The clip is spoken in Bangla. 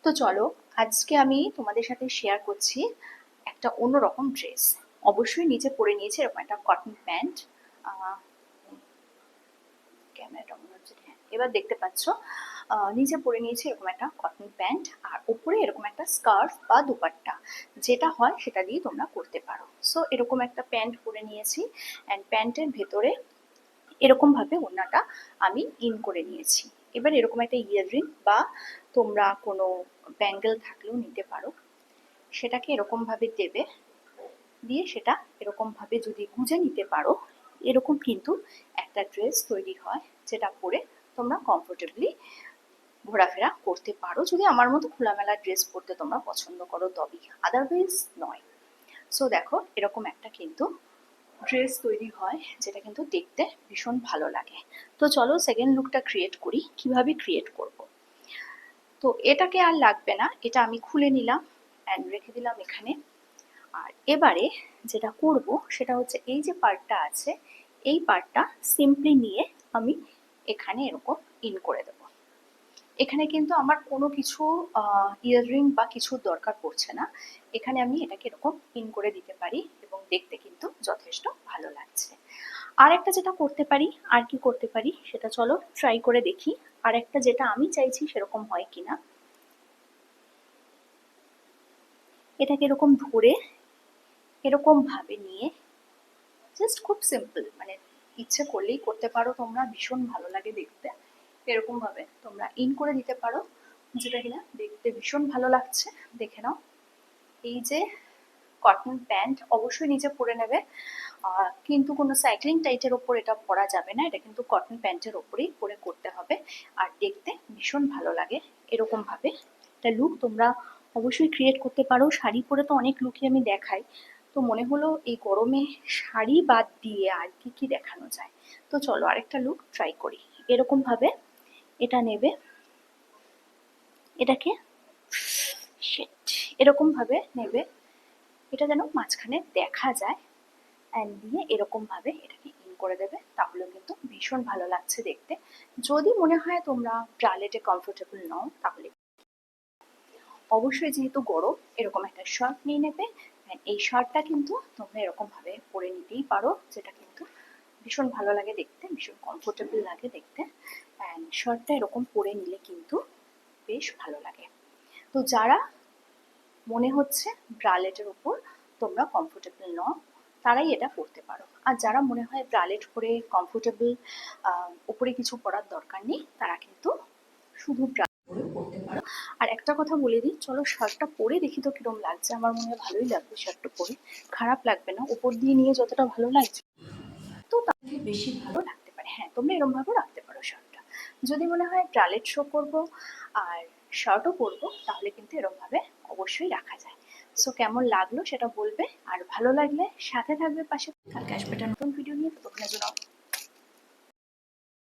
তো চলো, আজকে আমি তোমাদের সাথে শেয়ার করছি একটা অন্যরকম ড্রেস। অবশ্যই নিচে পরে নিয়েছি এরকম একটা কটন প্যান্ট। ক্যামেরাটা মনে হচ্ছে, হ্যাঁ এবার দেখতে পাচ্ছ। নিচে পরে নিয়েছি এরকম একটা কটন প্যান্ট, আর উপরে এরকম একটা স্কার্ফ বা দুপাট্টা, যেটা হয় সেটা দিয়ে তোমরা করতে পারো। সো এরকম একটা প্যান্ট পরে নিয়েছি, অ্যান্ড প্যান্টের ভেতরে এরকম ভাবে ওড়নাটা আমি ইন করে নিয়েছি। এবার এরকম একটা ইয়াররিং বা তোমরা কোনো ব্যাঙ্গেল থাকলেও নিতে পারো, সেটাকে এরকম ভাবে দেবে। দিয়ে সেটা এরকম ভাবে যদি গুজে নিতে পারো, এরকম কিন্তু একটা ড্রেস তৈরি হয়, যেটা পরে তোমরা কমফোর্টেবলি ঘোরাফেরা করতে পারো, যদি আমার মতো খোলামেলা ড্রেস পরতে তোমরা পছন্দ করো তবেই, আদারওয়াইজ নয়। সো দেখো, এরকম একটা কিন্তু ড্রেস তৈরি হয়, যেটা কিন্তু দেখতে ভীষণ ভালো লাগে। তো চলো সেকেন্ড লুকটা ক্রিয়েট করি। কিভাবে ক্রিয়েট করব? তো এটাকে আর লাগবে না, এটা আমি খুলে নিলাম অ্যান্ড রেখে দিলাম এখানে। আর এবারে যেটা করব সেটা হচ্ছে, এই যে পার্টটা আছে, এই পার্টটা সিম্পলি নিয়ে আমি এখানে এরকম ইন করে দেব। এখানে কিন্তু আমার কোনো কিছু ইয়াররিং বা কিছুর দরকার পড়ছে না। এখানে আমি এটাকে এরকম ইন করে দিতে পারি এবং দেখতে কিন্তু যথেষ্ট ভালো লাগছে। আর একটা যেটা করতে পারি, আর কি করতে পারি সেটা চলো ট্রাই করে দেখি। আর একটা যেটা আমি চাইছি সেরকম হয় কিনা, এটাকে এরকম ধরে এরকম ভাবে নিয়ে, জাস্ট খুব সিম্পল, মানে ইচ্ছে করলেই করতে পারো তোমরা, ভীষণ ভালো লাগে দেখতে। এরকম ভাবে তোমরা ইন করে দিতে পারো, যেটা কিনা দেখতে ভীষণ ভালো লাগছে। দেখে নাও, এই যে কটন প্যান্ট অবশ্যই নিচে পরে নেবে, কিন্তু কোনো সাইক্লিং টাইটের ওপর এটা পরা যাবে না, এটা কিন্তু কটন প্যান্টের ওপরেই পরে করতে হবে। আর দেখতে ভীষণ ভালো লাগে এরকম ভাবে একটা লুক তোমরা অবশ্যই ক্রিয়েট করতে পারো। শাড়ি পরে তো অনেক লুকই আমি দেখাই, তো মনে হলো এই গরমে শাড়ি বাদ দিয়ে আর কি কি দেখানো যায়। তো চলো আরেকটা লুক ট্রাই করি। এরকম ভাবে এটা নেবে, এটাকে শিট এরকম ভাবে নেবে, এটা যেন মাঝখানে দেখা যায়, অ্যান্ড দিয়ে এরকম ভাবে এটাকে ইন করে দেবে, তাহলে কিন্তু ভীষণ ভালো লাগছে দেখতে। যদি মনে হয় তোমরা ব্রালেটে কমফোর্টেবল নও, তাহলে অবশ্যই, যেহেতু গরম, এরকম একটা শার্ট নিয়ে নেবে। এই শার্টটা কিন্তু তোমরা এরকম ভাবে পরে নিতেই পারো, যেটা কিন্তু ভীষণ ভালো লাগে দেখতে, ভীষণ কমফোর্টেবল লাগে দেখতে। অ্যান্ড শার্টটা এরকম পরে নিলে কিন্তু বেশ ভালো লাগে। তো যারা মনে হচ্ছে ব্রালেটের উপর তোমরা কমফোর্টেবল নও, তারাই এটা পরতে পারো। আর যারা মনে হয় ব্রালেট পরে কমফোর্টেবল, উপরে কিছু পরার দরকার নেই, তারা কিন্তু শুধু ব্রালেট পরে পরতে পারো। আর একটা কথা বলে দিই, চলো শার্টটা পরে দেখি তো কিরম লাগছে। আমার মনে হয় ভালোই লাগবে শার্টটা পরে, খারাপ লাগবে না। উপর দিয়ে নিয়ে যতটা ভালো লাগছে, তো তার থেকে বেশি ভালো লাগতে পারে। হ্যাঁ, তোমরা এরকম ভাবে রাখতে পারো শার্টটা। যদি মনে হয় ব্রালেট শো করবো আর শার্টও পরবো, তাহলে কিন্তু এরকম ভাবে অবশ্যই রাখা যায়। সো কেমন লাগলো সেটা বলবে, আর ভালো লাগলে সাথে থাকবে পাশে। কালকে আসবে একটা নতুন ভিডিও নিয়ে, ততক্ষণের জন্য